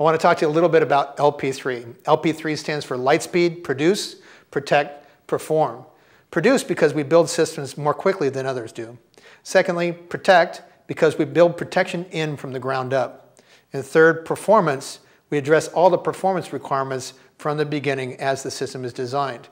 I want to talk to you a little bit about LP3. LP3 stands for Lightspeed, Produce, Protect, Perform. Produce because we build systems more quickly than others do. Secondly, protect because we build protection in from the ground up. And third, performance, we address all the performance requirements from the beginning as the system is designed.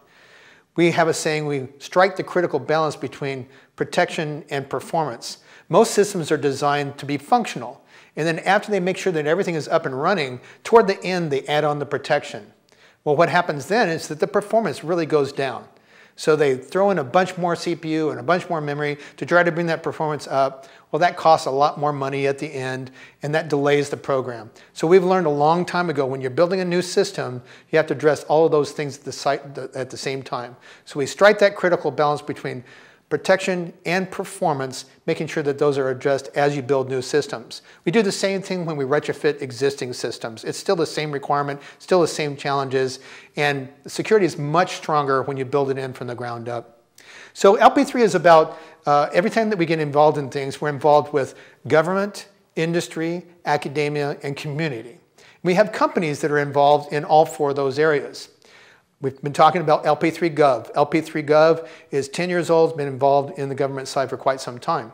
We have a saying, we strike the critical balance between protection and performance. Most systems are designed to be functional, and then after they make sure that everything is up and running, toward the end they add on the protection. Well, what happens then is that the performance really goes down. So they throw in a bunch more CPU and a bunch more memory to try to bring that performance up. Well, that costs a lot more money at the end, and that delays the program. So we've learned a long time ago, when you're building a new system, you have to address all of those things at the same time. So we strike that critical balance between protection and performance, making sure that those are addressed as you build new systems. We do the same thing when we retrofit existing systems. It's still the same requirement, still the same challenges, and security is much stronger when you build it in from the ground up. So LP3 is about every time that we get involved in things, we're involved with government, industry, academia, and community. We have companies that are involved in all four of those areas. We've been talking about LP3 Gov. LP3 Gov is 10 years old, been involved in the government side for quite some time.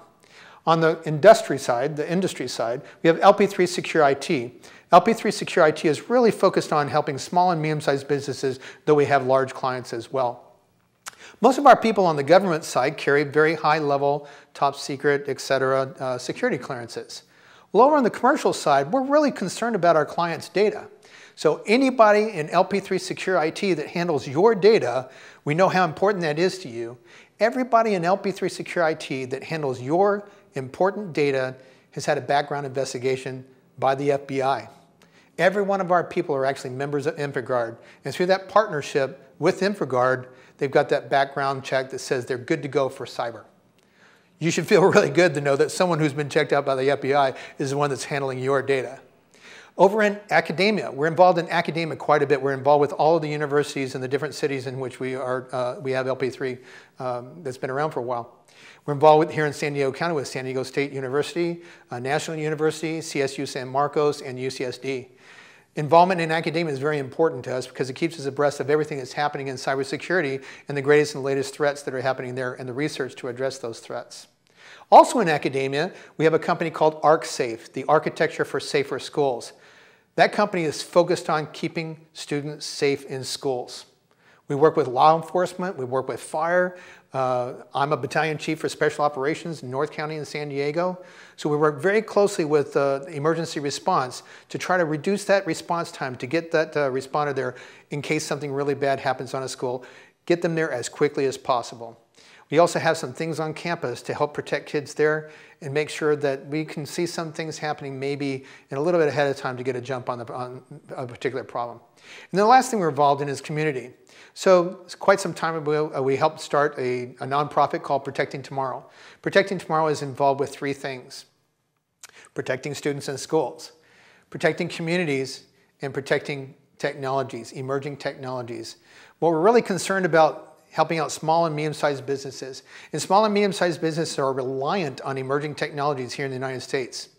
On the industry side, we have LP3 SecurIT. LP3 SecurIT is really focused on helping small and medium-sized businesses, though we have large clients as well. Most of our people on the government side carry very high-level, top secret, etc. Security clearances. Well, over on the commercial side, we're really concerned about our clients' data. So anybody in LP3 SecurIT that handles your data, we know how important that is to you. Everybody in LP3 SecurIT that handles your important data has had a background investigation by the FBI. Every one of our people are actually members of InfraGard. And through that partnership with InfraGard, they've got that background check that says they're good to go for cyber. You should feel really good to know that someone who's been checked out by the FBI is the one that's handling your data. Over in academia, we're involved in academia quite a bit. We're involved with all of the universities in the different cities in which we have LP3 that's been around for a while. We're involved here in San Diego County with San Diego State University, National University, CSU San Marcos, and UCSD. Involvement in academia is very important to us because it keeps us abreast of everything that's happening in cybersecurity and the greatest and latest threats that are happening there and the research to address those threats. Also in academia, we have a company called ArcSafe, the Architecture for Safer Schools. That company is focused on keeping students safe in schools. We work with law enforcement, we work with fire. I'm a battalion chief for special operations in North County in San Diego. So we work very closely with emergency response to try to reduce that response time, to get that responder there in case something really bad happens on a school, get them there as quickly as possible. We also have some things on campus to help protect kids there and make sure that we can see some things happening maybe in a little bit ahead of time to get a jump on a particular problem. And the last thing we're involved in is community. So quite some time ago, we helped start a nonprofit called Protecting Tomorrow. Protecting Tomorrow is involved with three things: protecting students in schools, protecting communities, and protecting technologies, emerging technologies. What we're really concerned about helping out small and medium-sized businesses. And small and medium-sized businesses are reliant on emerging technologies here in the United States.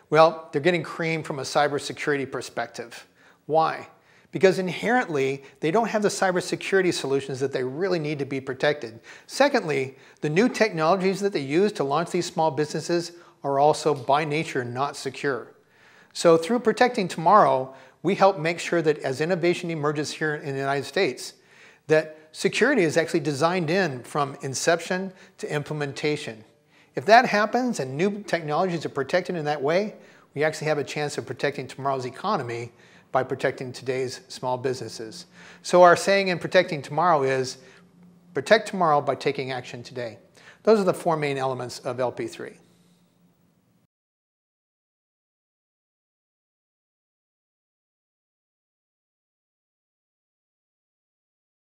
Well, they're getting creamed from a cybersecurity perspective. Why? Because inherently, they don't have the cybersecurity solutions that they really need to be protected. Secondly, the new technologies that they use to launch these small businesses are also by nature not secure. So through Protecting Tomorrow, we help make sure that as innovation emerges here in the United States, that security is actually designed in from inception to implementation. If that happens and new technologies are protected in that way, we actually have a chance of protecting tomorrow's economy by protecting today's small businesses. So our saying in Protecting Tomorrow is, protect tomorrow by taking action today. Those are the four main elements of LP3.